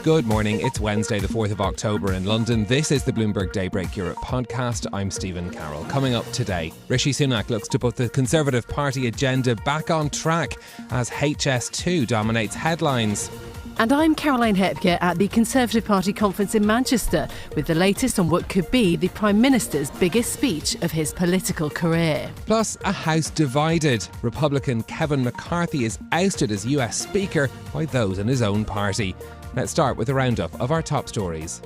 Good morning. It's Wednesday, the 4th of October in London. This is the Bloomberg Daybreak Europe podcast. I'm Stephen Carroll. Coming up today, Rishi Sunak looks to put the Conservative Party agenda back on track as HS2 dominates headlines. And I'm Caroline Hepker at the Conservative Party conference in Manchester with the latest on what could be the Prime Minister's biggest speech of his political career. Plus, a House divided. Republican Kevin McCarthy is ousted as US Speaker by those in his own party. Let's start with a roundup of our top stories.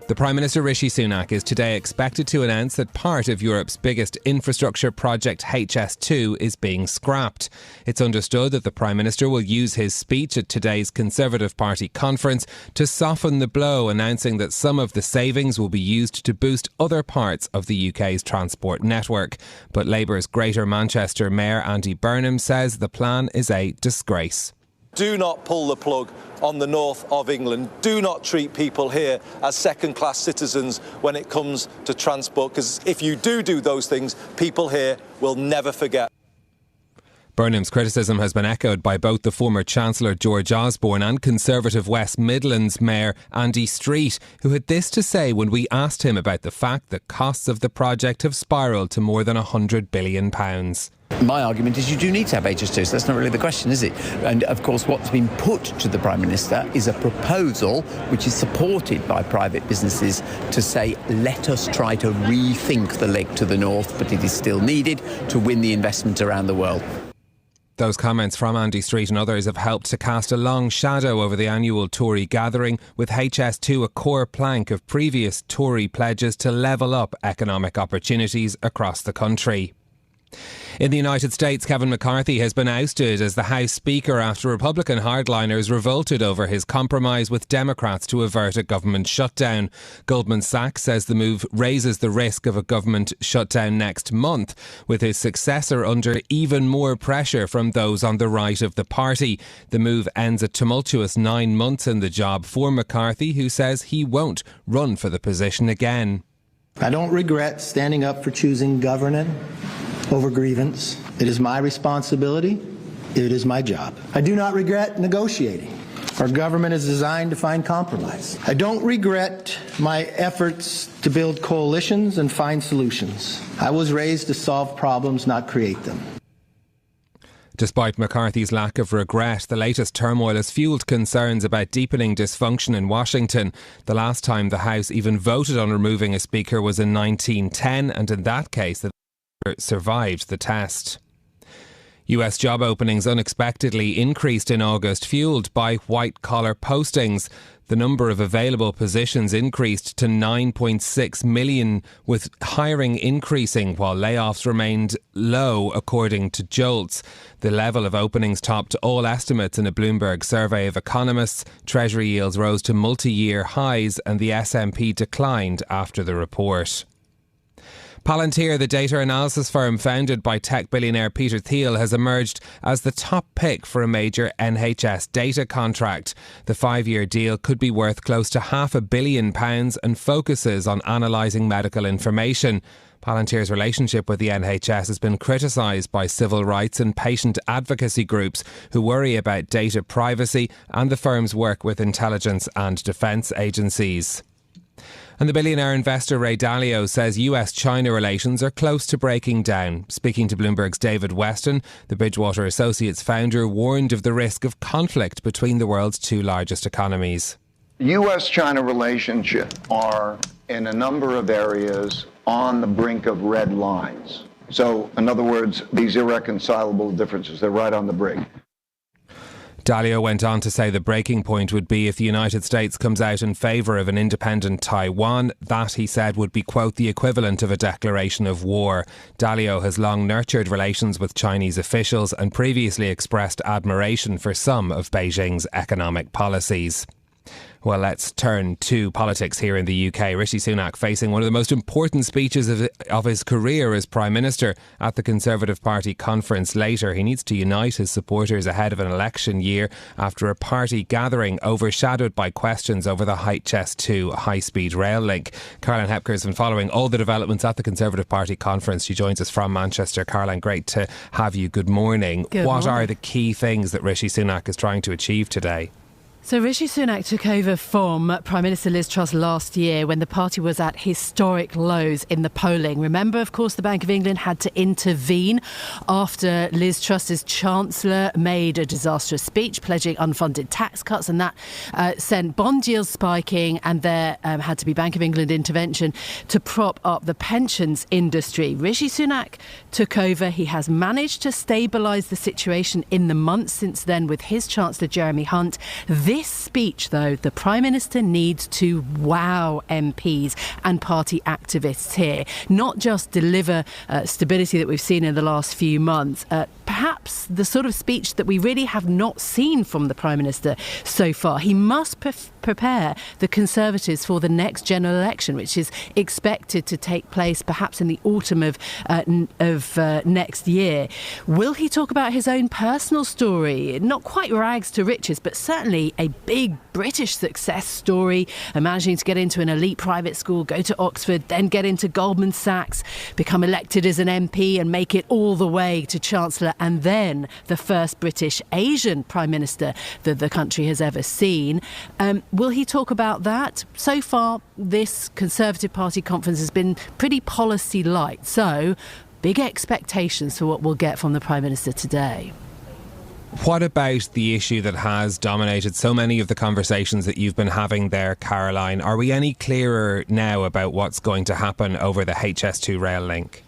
The Prime Minister Rishi Sunak is today expected to announce that part of Europe's biggest infrastructure project HS2 is being scrapped. It's understood that the Prime Minister will use his speech at today's Conservative Party conference to soften the blow, announcing that some of the savings will be used to boost other parts of the UK's transport network. But Labour's Greater Manchester Mayor Andy Burnham says the plan is a disgrace. Do not pull the plug on the north of England. Do not treat people here as second-class citizens when it comes to transport, because if you do those things, people here will never forget. Burnham's criticism has been echoed by both the former Chancellor George Osborne and Conservative West Midlands Mayor Andy Street, who had this to say when we asked him about the fact that costs of the project have spiralled to more than £100 billion. My argument is you do need to have HS2, so that's not really the question, is it? And of course what's been put to the Prime Minister is a proposal which is supported by private businesses to say, let us try to rethink the link to the north, but it is still needed to win the investment around the world. Those comments from Andy Street and others have helped to cast a long shadow over the annual Tory gathering, with HS2 a core plank of previous Tory pledges to level up economic opportunities across the country. In the United States, Kevin McCarthy has been ousted as the House Speaker after Republican hardliners revolted over his compromise with Democrats to avert a government shutdown. Goldman Sachs says the move raises the risk of a government shutdown next month, with his successor under even more pressure from those on the right of the party. The move ends a tumultuous 9 months in the job for McCarthy, who says he won't run for the position again. I don't regret standing up for choosing governance over grievance. It is my responsibility. It is my job. I do not regret negotiating. Our government is designed to find compromise. I don't regret my efforts to build coalitions and find solutions. I was raised to solve problems, not create them. Despite McCarthy's lack of regret, the latest turmoil has fuelled concerns about deepening dysfunction in Washington. The last time the House even voted on removing a speaker was in 1910, and in that case, the survived the test. US job openings unexpectedly increased in August, fuelled by white-collar postings. The number of available positions increased to 9.6 million, with hiring increasing while layoffs remained low, according to JOLTS. The level of openings topped all estimates in a Bloomberg survey of economists. Treasury yields rose to multi-year highs and the S&P declined after the report. Palantir, the data analysis firm founded by tech billionaire Peter Thiel, has emerged as the top pick for a major NHS data contract. The 5-year deal could be worth close to £500 million and focuses on analysing medical information. Palantir's relationship with the NHS has been criticised by civil rights and patient advocacy groups who worry about data privacy and the firm's work with intelligence and defence agencies. And the billionaire investor Ray Dalio says US-China relations are close to breaking down. Speaking to Bloomberg's David Weston, the Bridgewater Associates founder warned of the risk of conflict between the world's two largest economies. US-China relations are, in a number of areas, on the brink of red lines. So, in other words, these irreconcilable differences, they're right on the brink. Dalio went on to say the breaking point would be if the United States comes out in favour of an independent Taiwan. That, he said, would be, quote, the equivalent of a declaration of war. Dalio has long nurtured relations with Chinese officials and previously expressed admiration for some of Beijing's economic policies. Well, let's turn to politics here in the UK. Rishi Sunak facing one of the most important speeches of his career as Prime Minister at the Conservative Party conference later. He needs to unite his supporters ahead of an election year after a party gathering overshadowed by questions over the HS2 high-speed rail link. Caroline Hepker has been following all the developments at the Conservative Party conference. She joins us from Manchester. Caroline, great to have you. Good morning. Good morning. What are the key things that Rishi Sunak is trying to achieve today? So Rishi Sunak took over from Prime Minister Liz Truss last year when the party was at historic lows in the polling. Remember, of course, the Bank of England had to intervene after Liz Truss's Chancellor made a disastrous speech pledging unfunded tax cuts, and that sent bond yields spiking, and there had to be Bank of England intervention to prop up the pensions industry. Rishi Sunak took over. He has managed to stabilise the situation in the months since then with his Chancellor Jeremy Hunt. This speech, though, the Prime Minister needs to wow MPs and party activists here, not just deliver stability that we've seen in the last few months. Perhaps the sort of speech that we really have not seen from the Prime Minister so far. He must prepare the Conservatives for the next general election, which is expected to take place perhaps in the autumn of next year. Will he talk about his own personal story? Not quite rags to riches, but certainly a big British success story, managing to get into an elite private school, go to Oxford, then get into Goldman Sachs, become elected as an MP and make it all the way to Chancellor, and then the first British Asian Prime Minister that the country has ever seen. Will he talk about that? So far, this Conservative Party conference has been pretty policy light, so big expectations for what we'll get from the Prime Minister today. What about the issue that has dominated so many of the conversations that you've been having there, Caroline? Are we any clearer now about what's going to happen over the HS2 rail link?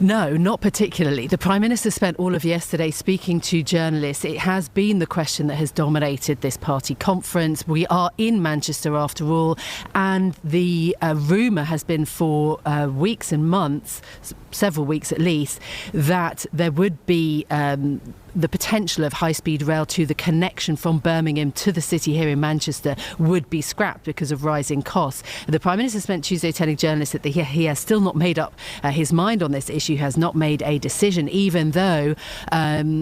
No, not particularly. The Prime Minister spent all of yesterday speaking to journalists. It has been the question that has dominated this party conference. We are in Manchester after all, and the rumour has been for weeks and months, several weeks at least, that there would be the potential of high-speed rail to the connection from Birmingham to the city here in Manchester would be scrapped because of rising costs. The Prime Minister spent Tuesday telling journalists that he has still not made up his mind on this issue, has not made a decision, even though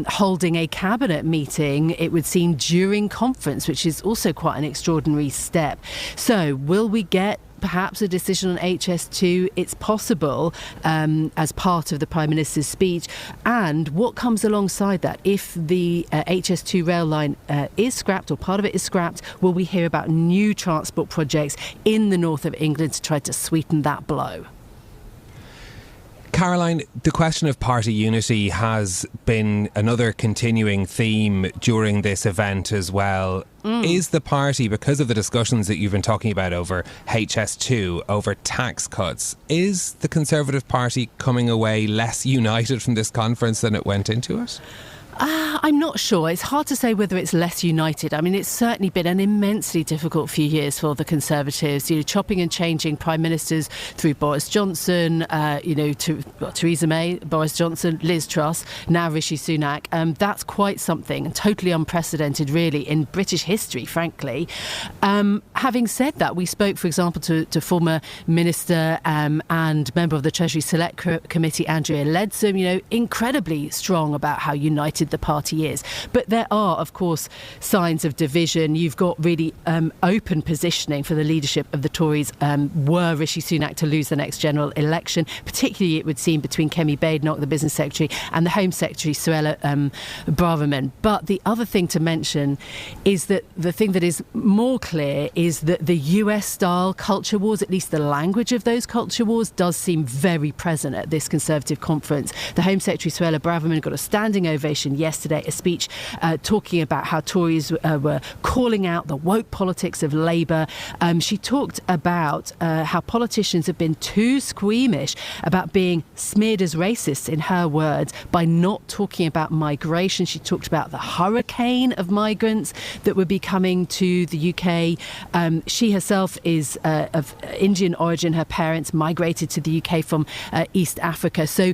holding a cabinet meeting, it would seem, during conference, which is also quite an extraordinary step. So will we get perhaps a decision on HS2? It's possible as part of the Prime Minister's speech. And what comes alongside that? If the HS2 rail line is scrapped, or part of it is scrapped, will we hear about new transport projects in the north of England to try to sweeten that blow? Caroline, the question of party unity has been another continuing theme during this event as well. Is the party, because of the discussions that you've been talking about over HS2, over tax cuts, is the Conservative Party coming away less united from this conference than it went into it? I'm not sure. It's hard to say whether it's less united. I mean, it's certainly been an immensely difficult few years for the Conservatives, chopping and changing prime ministers through Boris Johnson, to Theresa May, Boris Johnson, Liz Truss, now Rishi Sunak. That's quite something, and totally unprecedented, really, in British history, frankly. Having said that, we spoke, for example, to former Minister and member of the Treasury Select Committee, Andrea Leadsom, incredibly strong about how united the party is. But there are, of course, signs of division. You've got really open positioning for the leadership of the Tories were Rishi Sunak to lose the next general election, particularly, it would seem, between Kemi Badenoch, the Business Secretary, and the Home Secretary, Suella Braverman. But the other thing to mention is that the thing that is more clear is that the US-style culture wars, at least the language of those culture wars, does seem very present at this Conservative conference. The Home Secretary, Suella Braverman, got a standing ovation yesterday, a speech talking about how Tories were calling out the woke politics of Labour. She talked about how politicians have been too squeamish about being smeared as racists, in her words, by not talking about migration. She talked about the hurricane of migrants that would be coming to the UK. She herself is of Indian origin. Her parents migrated to the UK from East Africa. So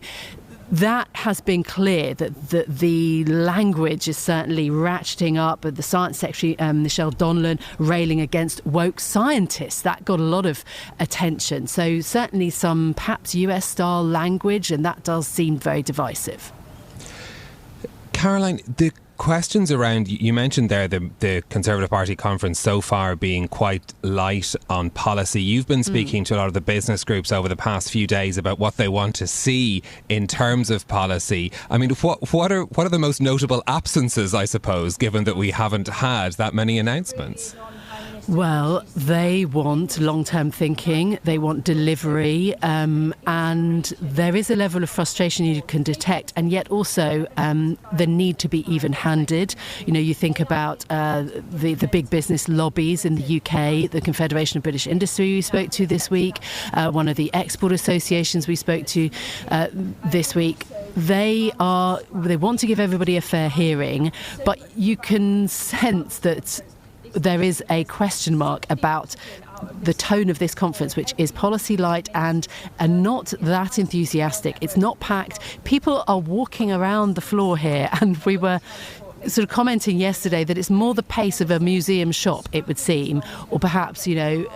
that has been clear, that the language is certainly ratcheting up. The Science Secretary, Michelle Donlan, railing against woke scientists. That got a lot of attention. So certainly some perhaps US-style language, and that does seem very divisive. Caroline, the Questions around, you mentioned there the Conservative Party conference so far being quite light on policy. You've been speaking to a lot of the business groups over the past few days about what they want to see in terms of policy. I mean, what are the most notable absences, I suppose, given that we haven't had that many announcements? Well, they want long-term thinking, they want delivery, and there is a level of frustration you can detect, and yet also the need to be even-handed. You know, you think about the big business lobbies in the UK, the Confederation of British Industry we spoke to this week, one of the export associations we spoke to this week. They want to give everybody a fair hearing, but you can sense that there is a question mark about the tone of this conference, which is policy light and not that enthusiastic. It's not packed. People are walking around the floor here, and we were sort of commenting yesterday that it's more the pace of a museum shop, it would seem, or perhaps, you know,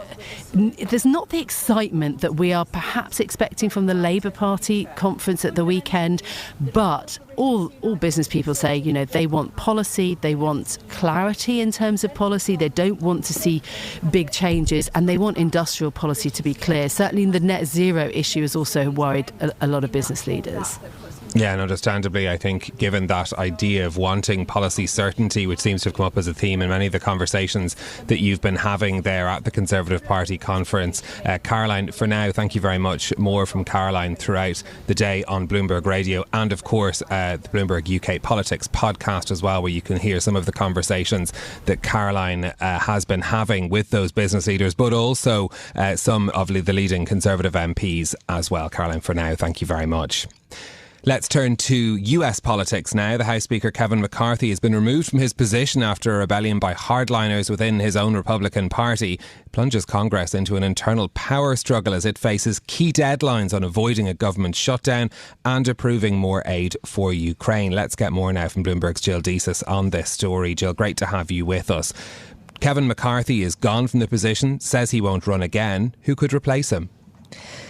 there's not the excitement that we are perhaps expecting from the Labour Party conference at the weekend, but all business people say, you know, they want policy, they want clarity in terms of policy, they don't want to see big changes, and they want industrial policy to be clear. Certainly the net zero issue has also worried a lot of business leaders. Yeah, and understandably, I think, given that idea of wanting policy certainty, which seems to have come up as a theme in many of the conversations that you've been having there at the Conservative Party conference. Caroline, for now, thank you very much. More from Caroline throughout the day on Bloomberg Radio, and of course the Bloomberg UK Politics podcast as well, where you can hear some of the conversations that Caroline has been having with those business leaders, but also some of the leading Conservative MPs as well. Caroline, for now, thank you very much. Let's turn to US politics now. The House Speaker Kevin McCarthy has been removed from his position after a rebellion by hardliners within his own Republican Party. It plunges Congress into an internal power struggle as it faces key deadlines on avoiding a government shutdown and approving more aid for Ukraine. Let's get more now from Bloomberg's Jill Deasis on this story. Jill, great to have you with us. Kevin McCarthy is gone from the position, says he won't run again. Who could replace him?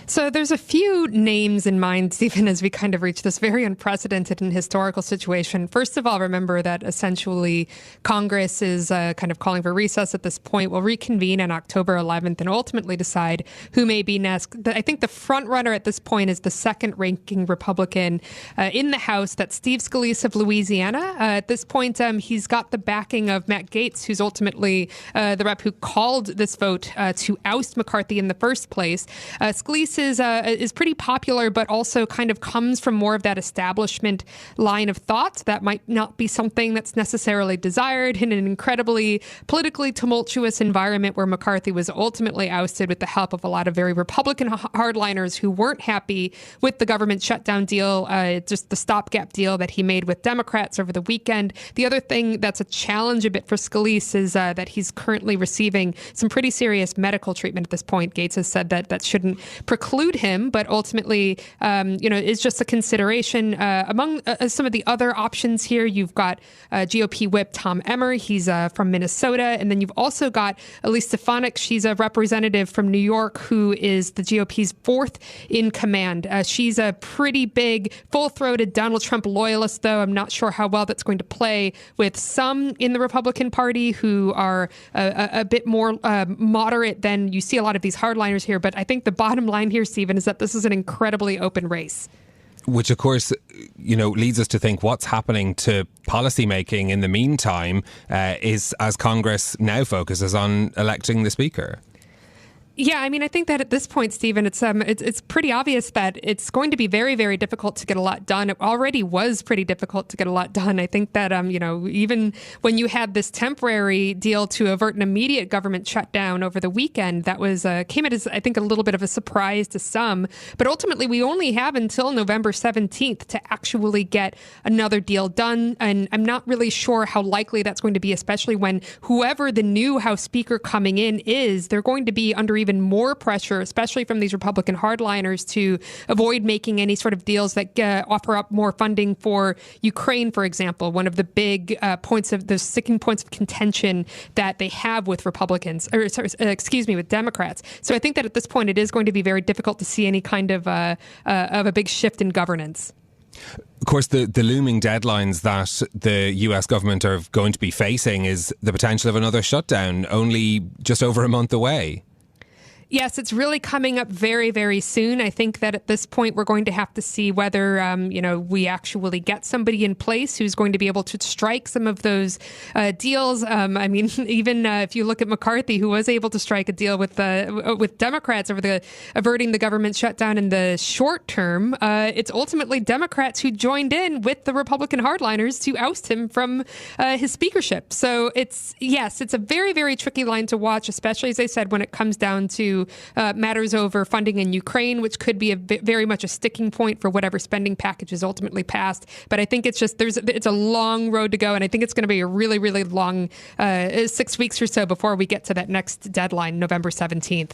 So there's a few names in mind, Stephen, as we kind of reach this very unprecedented and historical situation. First of all, remember that essentially Congress is kind of calling for recess at this point. We'll reconvene on October 11th and ultimately decide who may be next. I think the front runner at this point is the second ranking Republican in the House. That's Steve Scalise of Louisiana. At this point, he's got the backing of Matt Gaetz, who's ultimately the rep who called this vote to oust McCarthy in the first place. Scalise is pretty popular, but also kind of comes from more of that establishment line of thought that might not be something that's necessarily desired in an incredibly politically tumultuous environment where McCarthy was ultimately ousted with the help of a lot of very Republican hardliners who weren't happy with the government shutdown deal, just the stopgap deal that he made with Democrats over the weekend. The other thing that's a challenge a bit for Scalise is that he's currently receiving some pretty serious medical treatment at this point. Gaetz has said that shouldn't preclude him, but ultimately, is just a consideration. Among some of the other options here, you've got GOP whip Tom Emmer. He's from Minnesota. And then you've also got Elise Stefanik. She's a representative from New York who is the GOP's fourth in command. She's a pretty big, full-throated Donald Trump loyalist, though. I'm not sure how well that's going to play with some in the Republican Party who are a bit more moderate than you see a lot of these hardliners here. But I think the bottom line here, Stephen, is that this is an incredibly open race. Which, of course, leads us to think what's happening to policymaking in the meantime is as Congress now focuses on electing the Speaker. Yeah, I mean, I think that at this point, Stephen, it's pretty obvious that it's going to be very, very difficult to get a lot done. It already was pretty difficult to get a lot done. I think that, even when you had this temporary deal to avert an immediate government shutdown over the weekend, that was came as, I think, a little bit of a surprise to some. But ultimately, we only have until November 17th to actually get another deal done. And I'm not really sure how likely that's going to be, especially when whoever the new House Speaker coming in is, they're going to be under even more pressure, especially from these Republican hardliners, to avoid making any sort of deals that offer up more funding for Ukraine, for example, one of the big sticking points of contention that they have with with Democrats. So I think that at this point, it is going to be very difficult to see any kind of a big shift in governance. Of course, the looming deadlines that the US government are going to be facing is the potential of another shutdown, only just over a month away. Yes, it's really coming up very, very soon. I think that at this point, we're going to have to see whether, we actually get somebody in place who's going to be able to strike some of those deals. Even if you look at McCarthy, who was able to strike a deal with Democrats over averting the government shutdown in the short term, it's ultimately Democrats who joined in with the Republican hardliners to oust him from his speakership. So it's a very, very tricky line to watch, especially, as I said, when it comes down to matters over funding in Ukraine, which could be very much a sticking point for whatever spending package is ultimately passed. But I think it's a long road to go, and I think it's going to be a really, really long 6 weeks or so before we get to that next deadline, November 17th.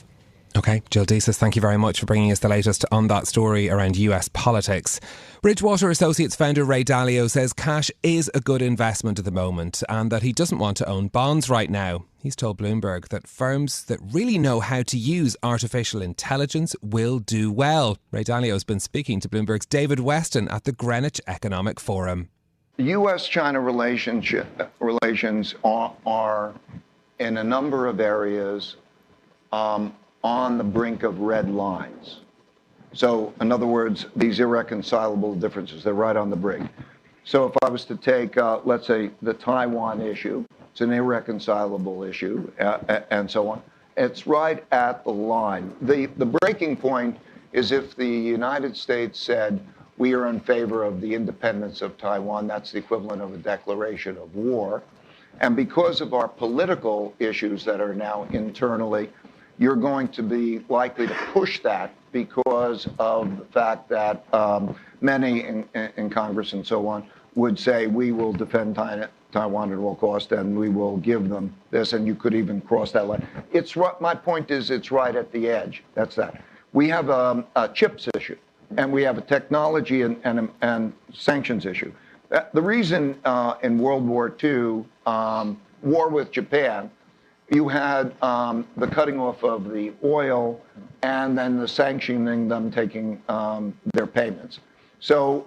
OK, Jill Deesis, thank you very much for bringing us the latest on that story around US politics. Bridgewater Associates founder Ray Dalio says cash is a good investment at the moment and that he doesn't want to own bonds right now. He's told Bloomberg that firms that really know how to use artificial intelligence will do well. Ray Dalio has been speaking to Bloomberg's David Weston at the Greenwich Economic Forum. U.S.-China relations are in a number of areas on the brink of red lines. So, in other words, these irreconcilable differences, they're right on the brink. So if I was to take, let's say, the Taiwan issue, it's an irreconcilable issue, and so on. It's right at the line. The breaking point is if the United States said, we are in favor of the independence of Taiwan, that's the equivalent of a declaration of war. And because of our political issues that are now internally, you're going to be likely to push that because of the fact that many in Congress and so on would say we will defend Taiwan at all cost and we will give them this, and you could even cross that line. My point is it's right at the edge. That's that. We have a chips issue, and we have a technology and sanctions issue. The reason in World War II, war with Japan, you had the cutting off of the oil and then the sanctioning them taking their payments. So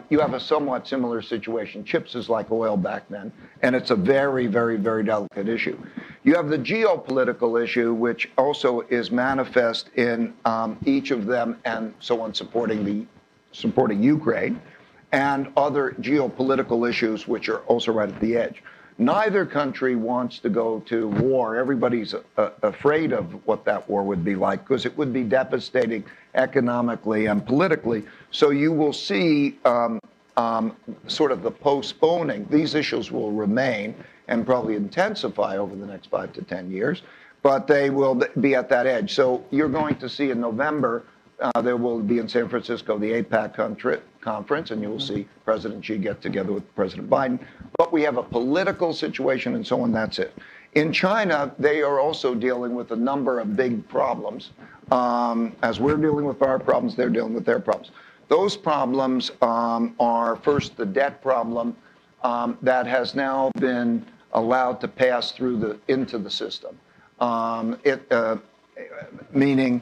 you have a somewhat similar situation. Chips is like oil back then, and it's a very, very, very delicate issue. You have the geopolitical issue, which also is manifest in each of them and so on supporting Ukraine, and other geopolitical issues which are also right at the edge. Neither country wants to go to war. Everybody's afraid of what that war would be like because it would be devastating economically and politically. So you will see sort of the postponing. These issues will remain and probably intensify over the next 5 to 10 years, but they will be at that edge. So you're going to see in November, there will be in San Francisco the APAC conference, and you will see President Xi get together with President Biden. But we have a political situation and so on, that's it. In China, they are also dealing with a number of big problems. As we're dealing with our problems, they're dealing with their problems. Those problems are first the debt problem that has now been allowed to pass through into the system. Meaning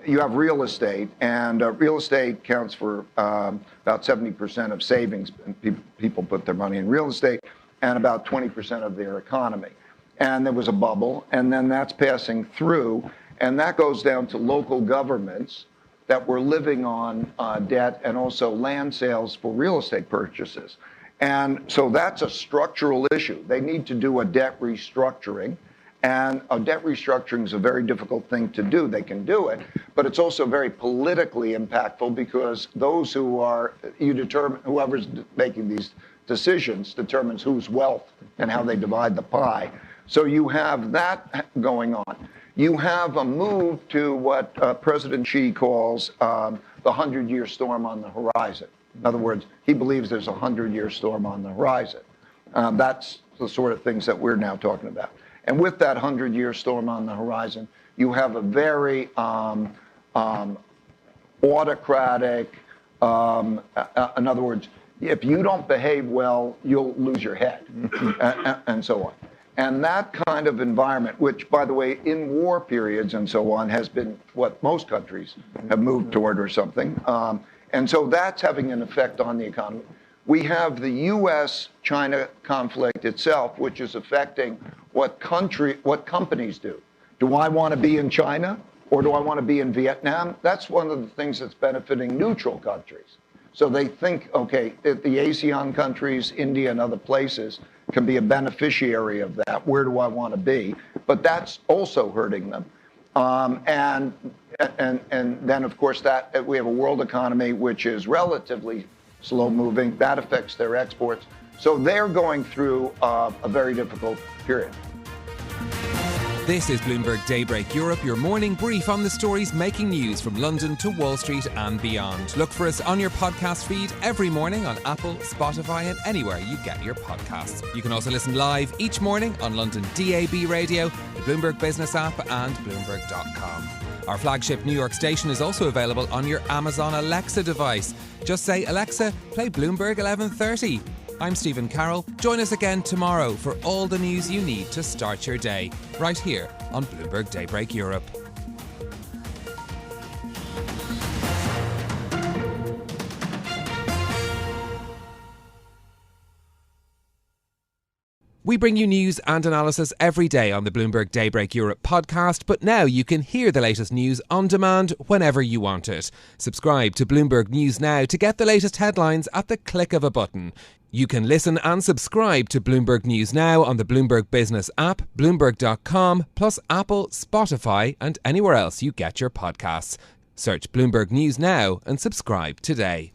you have real estate, and real estate counts for about 70% of savings. People put their money in real estate, and about 20% of their economy. And there was a bubble, and then that's passing through, and that goes down to local governments that were living on debt and also land sales for real estate purchases. And so that's a structural issue. They need to do a debt restructuring. And a debt restructuring is a very difficult thing to do. They can do it, but it's also very politically impactful because those whoever's making these decisions determines whose wealth and how they divide the pie. So you have that going on. You have a move to what President Xi calls the 100-year storm on the horizon. In other words, he believes there's a 100-year storm on the horizon. That's the sort of things that we're now talking about. And with that 100-year storm on the horizon, you have a very autocratic, in other words, if you don't behave well, you'll lose your head, and so on. And that kind of environment, which, by the way, in war periods and so on, has been what most countries have moved toward or something. And so that's having an effect on the economy. We have the U.S.-China conflict itself, which is affecting what companies do. Do I want to be in China or do I want to be in Vietnam? That's one of the things that's benefiting neutral countries. So they think, okay, the ASEAN countries, India and other places can be a beneficiary of that. Where do I want to be? But that's also hurting them. And then, of course, that we have a world economy which is relatively slow moving. That affects their exports. So they're going through a very difficult period. This is Bloomberg Daybreak Europe, your morning brief on the stories making news from London to Wall Street and beyond. Look for us on your podcast feed every morning on Apple, Spotify and anywhere you get your podcasts. You can also listen live each morning on London DAB Radio, the Bloomberg Business app and Bloomberg.com. Our flagship New York station is also available on your Amazon Alexa device. Just say, Alexa, play Bloomberg 1130. I'm Stephen Carroll. Join us again tomorrow for all the news you need to start your day, right here on Bloomberg Daybreak Europe. We bring you news and analysis every day on the Bloomberg Daybreak Europe podcast, but now you can hear the latest news on demand whenever you want it. Subscribe to Bloomberg News Now to get the latest headlines at the click of a button. You can listen and subscribe to Bloomberg News Now on the Bloomberg Business app, Bloomberg.com, plus Apple, Spotify and anywhere else you get your podcasts. Search Bloomberg News Now and subscribe today.